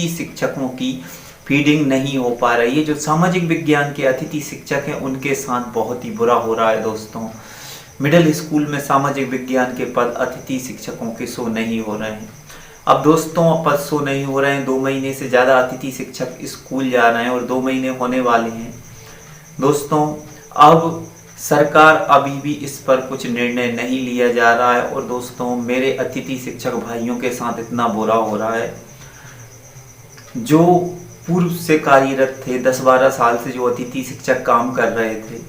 अतिथि शिक्षकों की फीडिंग नहीं हो पा रही है। जो सामाजिक विज्ञान के अतिथि शिक्षक हैं उनके साथ बहुत ही बुरा हो रहा है दोस्तों। मिडिल स्कूल में सामाजिक विज्ञान के पद अतिथि शिक्षकों के शो नहीं हो रहे हैं। अब दोस्तों पद शो नहीं हो रहे हैं, 2 महीने से ज़्यादा अतिथि शिक्षक स्कूल जा रहे हैं और 2 महीने होने वाले हैं दोस्तों। अब सरकार अभी भी इस पर कुछ निर्णय नहीं लिया जा रहा है और दोस्तों मेरे अतिथि शिक्षक भाइयों के साथ इतना बुरा हो रहा है। जो पूर्व से कार्यरत थे, 10-12 साल से जो अतिथि शिक्षक काम कर रहे थे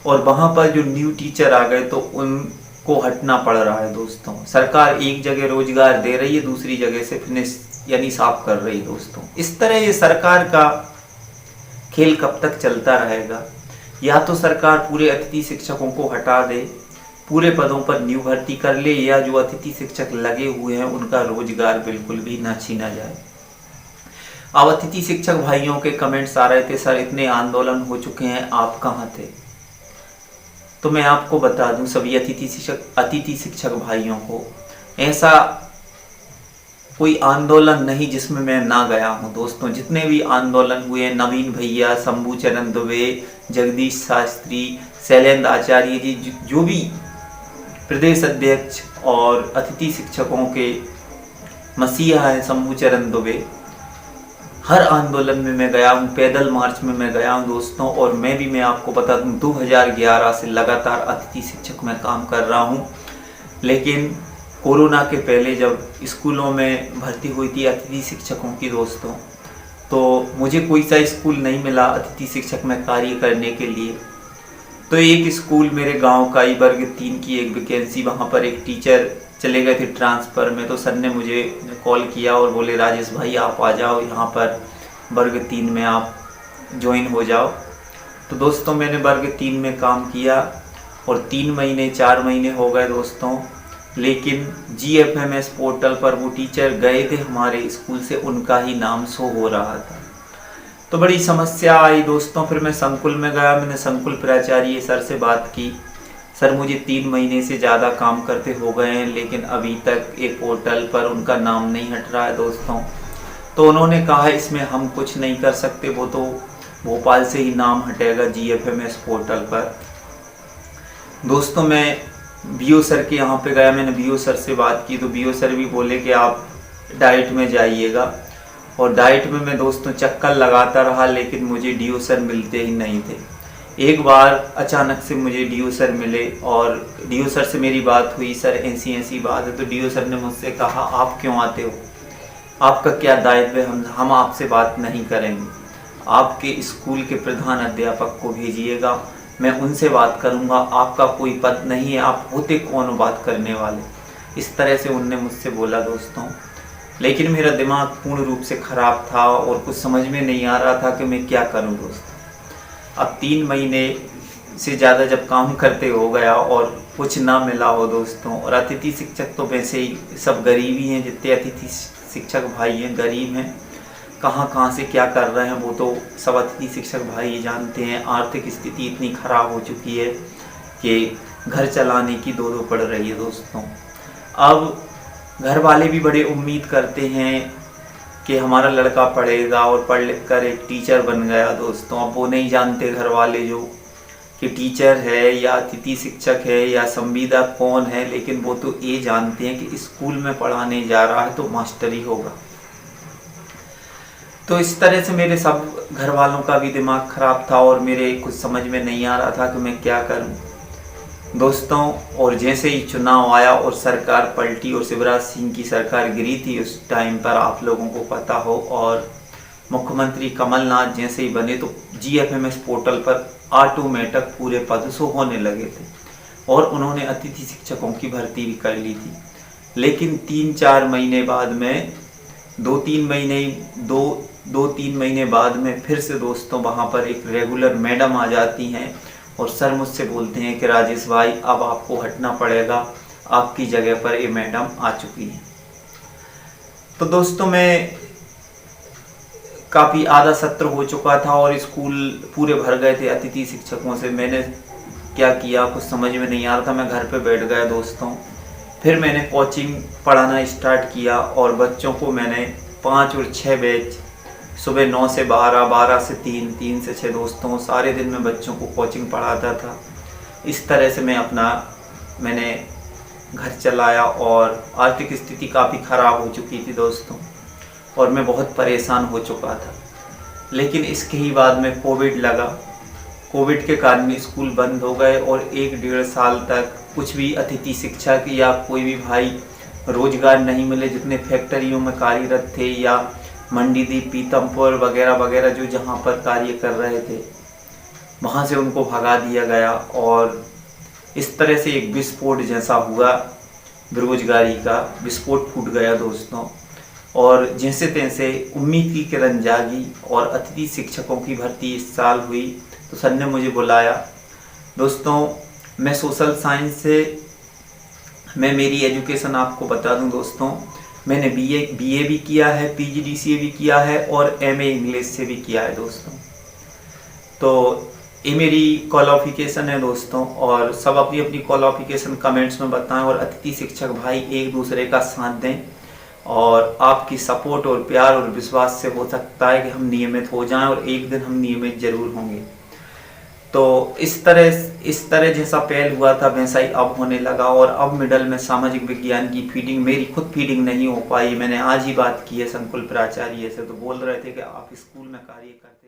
और वहाँ पर जो न्यू टीचर आ गए तो उनको हटना पड़ रहा है दोस्तों। सरकार एक जगह रोजगार दे रही है, दूसरी जगह से फिनिश यानी साफ कर रही है दोस्तों। इस तरह ये सरकार का खेल कब तक चलता रहेगा? या तो सरकार पूरे अतिथि शिक्षकों को हटा दे, पूरे पदों पर न्यू भर्ती कर ले, या जो अतिथि शिक्षक लगे हुए हैं उनका रोजगार बिल्कुल भी न छीना जाए। अब अतिथि शिक्षक भाइयों के कमेंट्स आ रहे थे, सर इतने आंदोलन हो चुके हैं, आप कहाँ थे? तो मैं आपको बता दूं सभी अतिथि शिक्षक भाइयों को, ऐसा कोई आंदोलन नहीं जिसमें मैं ना गया हूं दोस्तों। जितने भी आंदोलन हुए, नवीन भैया, शंभू चरण दुबे, जगदीश शास्त्री, शैलेंद्र आचार्य जी, जो भी प्रदेश अध्यक्ष और अतिथि शिक्षकों के मसीहा है शंभू चरण दुबे, हर आंदोलन में मैं गया हूँ, पैदल मार्च में मैं गया हूँ दोस्तों। और मैं आपको बता दूँ 2011 से लगातार अतिथि शिक्षक में काम कर रहा हूँ। लेकिन कोरोना के पहले जब स्कूलों में भर्ती हुई थी अतिथि शिक्षकों की दोस्तों, तो मुझे कोई सा स्कूल नहीं मिला अतिथि शिक्षक में कार्य करने के लिए। तो एक स्कूल मेरे गांव का ही वर्ग 3 की एक वैकेंसी, वहाँ पर एक टीचर चले गए थे ट्रांसफ़र में, तो सर ने मुझे कॉल किया और बोले राजेश भाई आप आ जाओ यहाँ पर वर्ग 3 में आप ज्वाइन हो जाओ। तो दोस्तों मैंने वर्ग 3 में काम किया और 3 महीने 4 महीने हो गए दोस्तों। लेकिन GFMS पोर्टल पर वो टीचर गए थे हमारे स्कूल से, उनका ही नाम शो हो रहा था। तो बड़ी समस्या आई दोस्तों। फिर मैं संकुल में गया, मैंने संकुल प्राचार्य सर से बात की, सर मुझे 3 महीने से ज़्यादा काम करते हो गए हैं लेकिन अभी तक एक पोर्टल पर उनका नाम नहीं हट रहा है दोस्तों। तो उन्होंने कहा इसमें हम कुछ नहीं कर सकते, वो तो भोपाल से ही नाम हटेगा GFMS पोर्टल पर। दोस्तों मैं BO सर के यहाँ पे गया, मैंने BO सर से बात की तो BO सर भी बोले कि आप डाइट में जाइएगा। और डाइट में मैं दोस्तों चक्कर लगाता रहा लेकिन मुझे DO सर मिलते ही नहीं थे। एक बार अचानक से मुझे DO सर मिले और DO सर से मेरी बात हुई, सर ऐसी बात है। तो DO सर ने मुझसे कहा आप क्यों आते हो, आपका क्या दायित्व है, हम आपसे बात नहीं करेंगे, आपके स्कूल के प्रधान अध्यापक को भेजिएगा, मैं उनसे बात करूंगा, आपका कोई पद नहीं है, आप होते कौन बात करने वाले। इस तरह से उनने मुझसे बोला दोस्तों। लेकिन मेरा दिमाग पूर्ण रूप से ख़राब था और कुछ समझ में नहीं आ रहा था कि मैं क्या करूं दोस्तों। अब 3 महीने से ज़्यादा जब काम करते हो गया और कुछ ना मिला हो दोस्तों, और अतिथि शिक्षक तो वैसे ही सब गरीब ही हैं, जितने अतिथि शिक्षक भाई हैं गरीब हैं, कहाँ से क्या कर रहे हैं वो तो सब अतिथि शिक्षक भाई जानते हैं। आर्थिक स्थिति इतनी ख़राब हो चुकी है कि घर चलाने की दो पड़ रही है दोस्तों। अब घर वाले भी बड़े उम्मीद करते हैं कि हमारा लड़का पढ़ेगा और पढ़ लिख कर एक टीचर बन गया दोस्तों। अब वो नहीं जानते घर वाले जो कि टीचर है या अतिथि शिक्षक है या संविदा कौन है, लेकिन वो तो ये जानते हैं कि स्कूल में पढ़ाने जा रहा है तो मास्टर ही होगा। तो इस तरह से मेरे सब घर वालों का भी दिमाग खराब था और मेरे कुछ समझ में नहीं आ रहा था कि मैं क्या करूं दोस्तों। और जैसे ही चुनाव आया और सरकार पलटी और शिवराज सिंह की सरकार गिरी थी उस टाइम पर, आप लोगों को पता हो, और मुख्यमंत्री कमलनाथ जैसे ही बने तो GFMS पोर्टल पर ऑटोमेटिक पूरे पद शो होने लगे थे और उन्होंने अतिथि शिक्षकों की भर्ती भी कर ली थी। लेकिन 3-4 महीने बाद में 2-3 महीने बाद में फिर से दोस्तों वहाँ पर एक रेगुलर मैडम आ जाती हैं और सर मुझसे बोलते हैं कि राजेश भाई अब आपको हटना पड़ेगा, आपकी जगह पर ये मैडम आ चुकी हैं। तो दोस्तों मैं काफ़ी आधा सत्र हो चुका था और स्कूल पूरे भर गए थे अतिथि शिक्षकों से। मैंने क्या किया कुछ समझ में नहीं आ रहा था, मैं घर पे बैठ गया दोस्तों। फिर मैंने कोचिंग पढ़ाना स्टार्ट किया और बच्चों को मैंने 5 और 6 बैच, सुबह 9 से 12, 12 से 3, 3 से 6 दोस्तों, सारे दिन मैं बच्चों को कोचिंग पढ़ाता था। इस तरह से मैंने घर चलाया और आर्थिक स्थिति काफ़ी ख़राब हो चुकी थी दोस्तों, और मैं बहुत परेशान हो चुका था। लेकिन इसके ही बाद में कोविड लगा। कोविड के कारण स्कूल बंद हो गए और 1-1.5 साल तक कुछ भी अतिथि शिक्षक या कोई भी भाई रोजगार नहीं मिले। जितने फैक्ट्रियों में कार्यरत थे या मंडीदीप, पीतमपुर वगैरह वगैरह जो जहाँ पर कार्य कर रहे थे, वहाँ से उनको भगा दिया गया और इस तरह से एक विस्फोट जैसा हुआ, बेरोजगारी का विस्फोट फूट गया दोस्तों। और जैसे तैसे उम्मीद की किरण जागी और अतिथि शिक्षकों की भर्ती इस साल हुई, तो सर ने मुझे बुलाया। दोस्तों, मैं सोशल साइंस से मेरी एजुकेशन आपको बता दूं दोस्तों, मैंने बीए भी किया है, पीजीडीसीए भी किया है और एमए इंग्लिश से भी किया है दोस्तों। तो ये मेरी क्वालिफिकेशन है दोस्तों, और सब अपनी अपनी क्वालिफिकेशन कमेंट्स में बताएं और अतिथि शिक्षक भाई एक दूसरे का साथ दें, और आपकी सपोर्ट और प्यार और विश्वास से हो सकता है कि हम नियमित हो जाएं और एक दिन हम नियमित जरूर होंगे। तो इस तरह जैसा पहल हुआ था वैसा ही अब होने लगा, और अब मिडल में सामाजिक विज्ञान की फीडिंग, मेरी खुद फीडिंग नहीं हो पाई। मैंने आज ही बात की है संकुल प्राचार्य से, तो बोल रहे थे कि आप स्कूल में कार्य कर